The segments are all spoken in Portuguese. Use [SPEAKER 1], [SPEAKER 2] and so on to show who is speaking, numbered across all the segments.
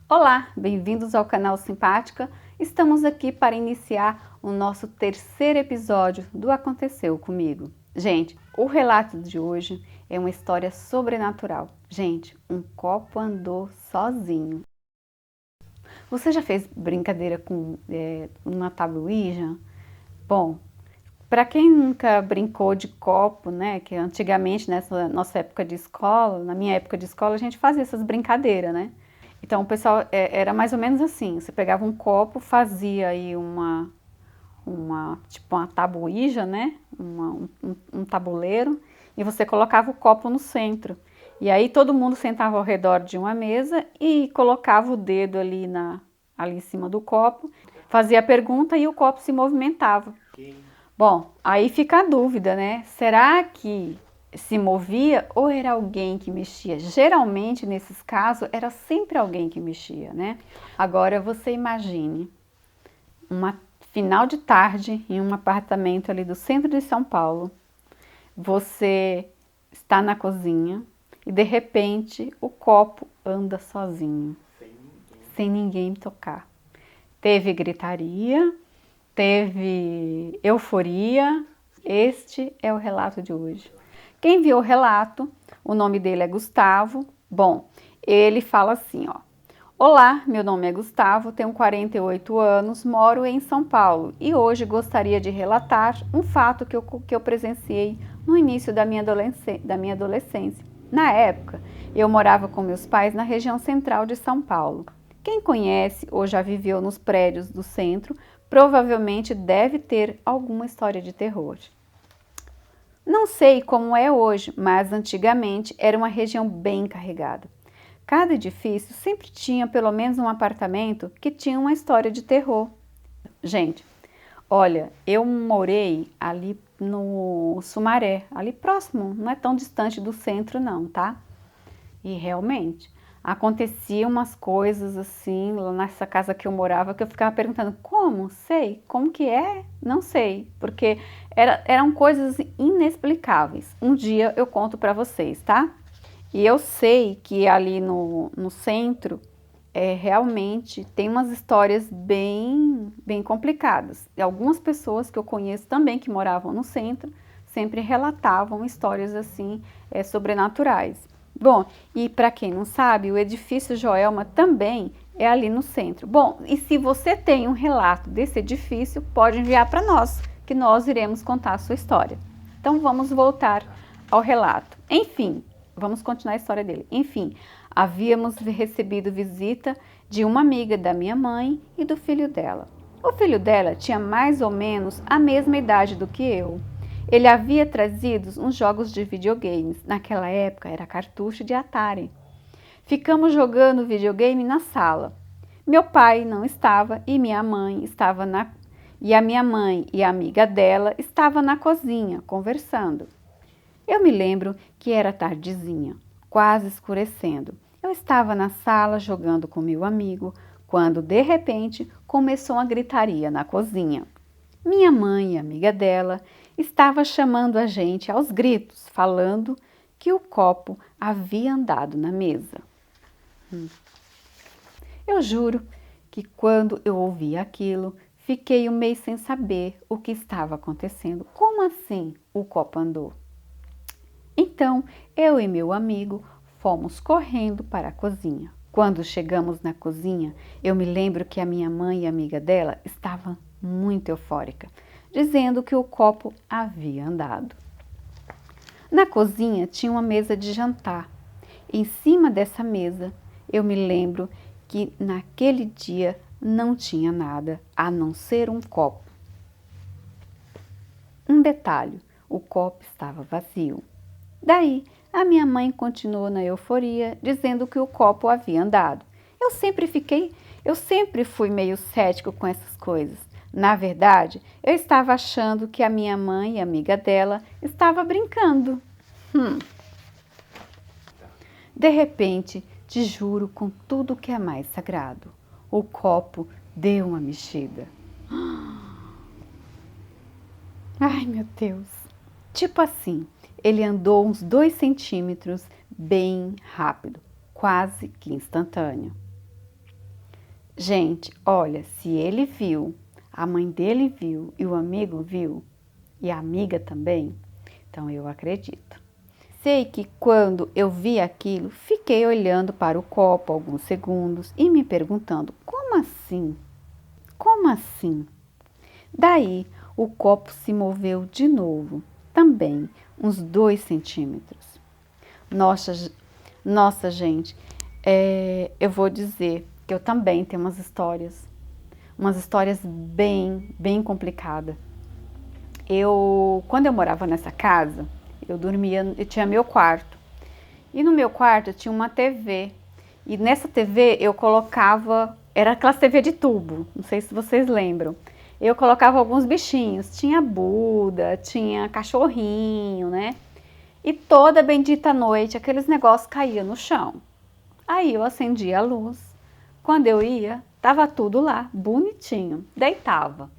[SPEAKER 1] Olá, bem-vindos ao canal Simpática. Estamos aqui para iniciar o nosso terceiro episódio do Aconteceu Comigo. Gente, o relato de hoje é uma história sobrenatural. Gente, um copo andou sozinho. Você já fez brincadeira com uma tábua Ouija? Bom, para quem nunca brincou de copo, né, que antigamente nessa nossa época de escola, na minha época de escola, a gente fazia essas brincadeiras, né? Então, o pessoal era mais ou menos assim, você pegava um copo, fazia aí tipo uma tábua Ouija, né, um tabuleiro, e você colocava o copo no centro. E aí todo mundo sentava ao redor de uma mesa e colocava o dedo ali em cima do copo, fazia a pergunta e o copo se movimentava. Bom, aí fica a dúvida, né, será que se movia ou era alguém que mexia? Geralmente, nesses casos, era sempre alguém que mexia, né? Agora, você imagine uma final de tarde em um apartamento ali do centro de São Paulo. Você está na cozinha e, de repente, o copo anda sozinho, sem ninguém tocar. Teve gritaria, teve euforia. Este é o relato de hoje. Quem viu o relato, o nome dele é Gustavo. Bom, ele fala assim, ó. Olá, meu nome é Gustavo, tenho 48 anos, moro em São Paulo e hoje gostaria de relatar um fato que eu presenciei no início da minha adolescência. Na época, eu morava com meus pais na região central de São Paulo. Quem conhece ou já viveu nos prédios do centro, provavelmente deve ter alguma história de terror. Não sei como é hoje, mas antigamente era uma região bem carregada. Cada edifício sempre tinha pelo menos um apartamento que tinha uma história de terror. Gente, olha, eu morei ali no Sumaré, ali próximo, não é tão distante do centro não, tá? E realmente, aconteciam umas coisas assim, lá nessa casa que eu morava, que eu ficava perguntando, como? Sei. Como que é? Não sei. Porque eram coisas inexplicáveis. Um dia eu conto para vocês, tá? E eu sei que ali no centro, realmente tem umas histórias bem complicadas. E algumas pessoas que eu conheço também que moravam no centro, sempre relatavam histórias assim, sobrenaturais. Bom, e para quem não sabe, o edifício Joelma também é ali no centro. Bom, e se você tem um relato desse edifício, pode enviar para nós, que nós iremos contar a sua história. Então vamos voltar ao relato. Enfim, vamos continuar a história dele. Enfim, havíamos recebido visita de uma amiga da minha mãe e do filho dela. O filho dela tinha mais ou menos a mesma idade do que eu. Ele havia trazido uns jogos de videogames. Naquela época era cartucho de Atari. Ficamos jogando videogame na sala. Meu pai não estava e minha mãe estava e a minha mãe e a amiga dela estavam na cozinha conversando. Eu me lembro que era tardezinha, quase escurecendo. Eu estava na sala jogando com meu amigo quando de repente começou uma gritaria na cozinha. Minha mãe e a amiga dela estava chamando a gente aos gritos, falando que o copo havia andado na mesa. Eu juro que quando eu ouvi aquilo, fiquei um mês sem saber o que estava acontecendo. Como assim o copo andou? Então, eu e meu amigo fomos correndo para a cozinha. Quando chegamos na cozinha, eu me lembro que a minha mãe e a amiga dela estavam muito eufórica, dizendo que o copo havia andado. Na cozinha tinha uma mesa de jantar. Em cima dessa mesa, eu me lembro que naquele dia não tinha nada a não ser um copo. Um detalhe, o copo estava vazio. Daí, a minha mãe continuou na euforia, dizendo que o copo havia andado. Eu sempre fui meio cético com essas coisas. Na verdade, eu estava achando que a minha mãe e a amiga dela estava brincando. De repente, te juro com tudo que é mais sagrado, o copo deu uma mexida. Ai, meu Deus. Tipo assim, ele andou uns 2 centímetros bem rápido, quase que instantâneo. Gente, olha, se ele viu, a mãe dele viu e o amigo viu, e a amiga também, então eu acredito. Sei que quando eu vi aquilo, fiquei olhando para o copo alguns segundos e me perguntando: como assim? Como assim? Daí o copo se moveu de novo, também uns 2 centímetros. Nossa, nossa gente, eu vou dizer que eu também tenho umas histórias bem complicadas. Quando eu morava nessa casa, eu tinha meu quarto. E no meu quarto eu tinha uma TV. E nessa TV eu colocava, era aquela TV de tubo, não sei se vocês lembram. Eu colocava alguns bichinhos, tinha Buda, tinha cachorrinho, né? E toda bendita noite aqueles negócios caíam no chão. Aí eu acendia a luz. Quando eu ia, tava tudo lá, bonitinho, deitava.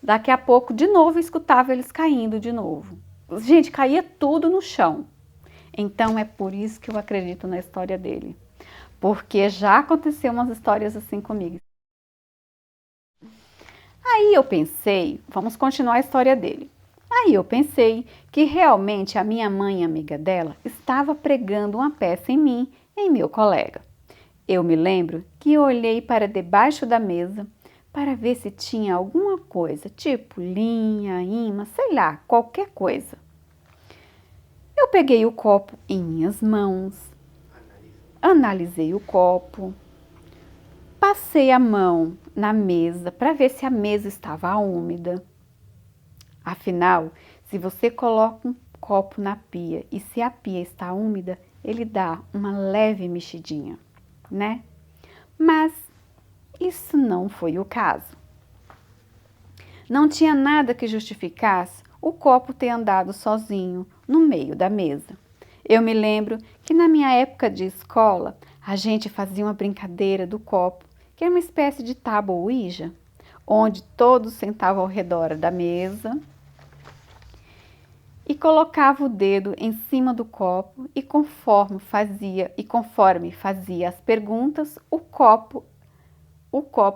[SPEAKER 1] Daqui a pouco, de novo, eu escutava eles caindo de novo. Gente, caía tudo no chão. Então é por isso que eu acredito na história dele. Porque já aconteceu umas histórias assim comigo. Aí eu pensei, vamos continuar a história dele. Aí eu pensei que realmente a minha mãe, amiga dela, estava pregando uma peça em mim, em meu colega. Eu me lembro que eu olhei para debaixo da mesa para ver se tinha alguma coisa, tipo linha, imã, sei lá, qualquer coisa. Eu peguei o copo em minhas mãos, analisei o copo, passei a mão na mesa para ver se a mesa estava úmida. Afinal, se você coloca um copo na pia e se a pia está úmida, ele dá uma leve mexidinha, né? Mas isso não foi o caso. Não tinha nada que justificasse o copo ter andado sozinho no meio da mesa. Eu me lembro que na minha época de escola, a gente fazia uma brincadeira do copo, que era uma espécie de tábua Ouija, onde todos sentavam ao redor da mesa e colocava o dedo em cima do copo e conforme fazia as perguntas, o copo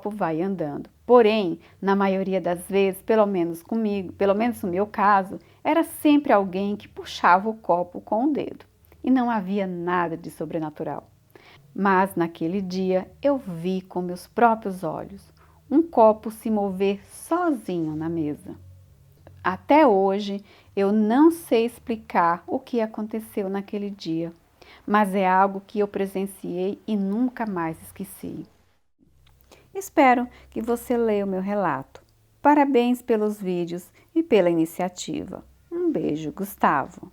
[SPEAKER 1] vai andando. Porém, na maioria das vezes, pelo menos comigo, pelo menos no meu caso, era sempre alguém que puxava o copo com o dedo. E não havia nada de sobrenatural. Mas naquele dia eu vi com meus próprios olhos um copo se mover sozinho na mesa. Até hoje eu não sei explicar o que aconteceu naquele dia, mas é algo que eu presenciei e nunca mais esqueci. Espero que você leia o meu relato. Parabéns pelos vídeos e pela iniciativa. Um beijo, Gustavo.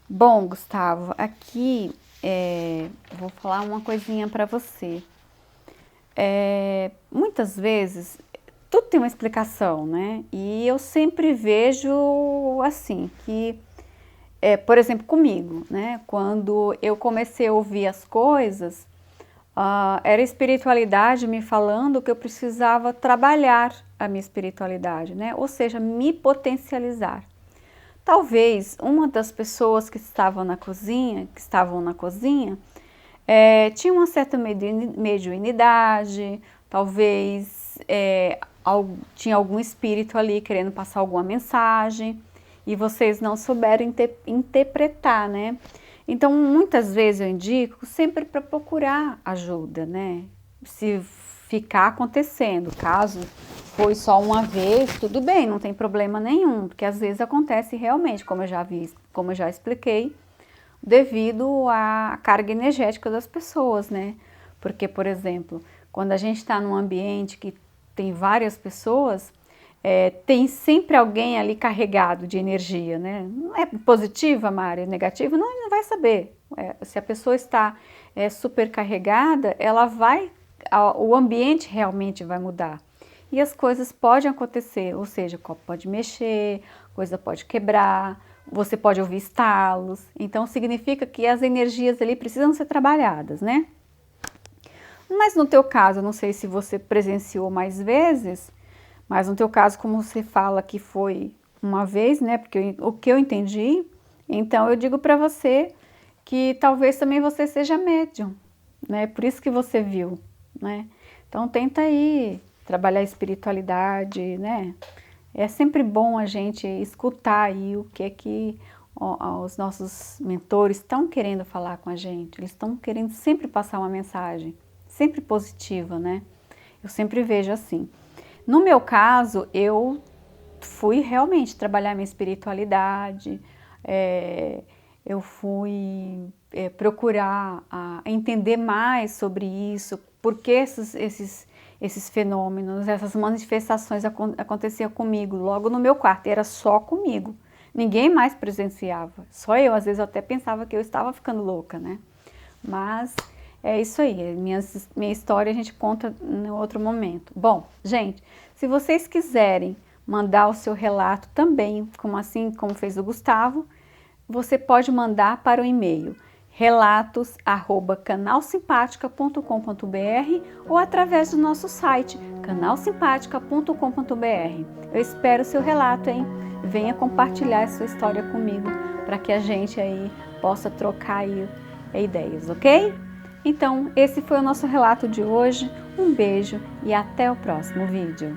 [SPEAKER 1] Bom, Gustavo, aqui vou falar uma coisinha para você. Muitas vezes, tudo tem uma explicação, né? E eu sempre vejo assim, que, por exemplo, comigo, né? Quando eu comecei a ouvir as coisas, era a espiritualidade me falando que eu precisava trabalhar a minha espiritualidade, né? Ou seja, me potencializar. Talvez uma das pessoas que estavam na cozinha, tinha uma certa mediunidade, talvez tinha algum espírito ali querendo passar alguma mensagem e vocês não souberam interpretar, né? Então, muitas vezes eu indico sempre para procurar ajuda, né? Se ficar acontecendo, caso foi só uma vez, tudo bem, não tem problema nenhum, porque às vezes acontece realmente, como eu já expliquei, devido à carga energética das pessoas, né? Porque, por exemplo, quando a gente está num ambiente que tem várias pessoas, tem sempre alguém ali carregado de energia, né? Não é positiva, Mari, é negativa? Não, ele não vai saber. Se a pessoa está super carregada, o ambiente realmente vai mudar. E as coisas podem acontecer, ou seja, o copo pode mexer, coisa pode quebrar, você pode ouvir estalos. Então, significa que as energias ali precisam ser trabalhadas, né? Mas no teu caso, eu não sei se você presenciou mais vezes, mas no teu caso, como você fala que foi uma vez, né? Porque o que eu entendi, então eu digo para você que talvez também você seja médium, né? Por isso que você viu, né? Então tenta aí trabalhar a espiritualidade, né? É sempre bom a gente escutar aí o que é que os nossos mentores estão querendo falar com a gente. Eles estão querendo sempre passar uma mensagem, sempre positiva, né? Eu sempre vejo assim. No meu caso, eu fui realmente trabalhar minha espiritualidade, eu fui procurar entender mais sobre isso, por que esses fenômenos, essas manifestações aconteciam comigo, logo no meu quarto, era só comigo. Ninguém mais presenciava, só eu. Às vezes eu até pensava que eu estava ficando louca, né? Mas é isso aí, minha história a gente conta em outro momento. Bom, gente, se vocês quiserem mandar o seu relato também, como fez o Gustavo, você pode mandar para o e-mail relatos@canalsimpatica.com.br ou através do nosso site canalsimpatica.com.br. Eu espero o seu relato, hein? Venha compartilhar a sua história comigo para que a gente aí possa trocar aí ideias, ok? Então, esse foi o nosso relato de hoje. Um beijo e até o próximo vídeo.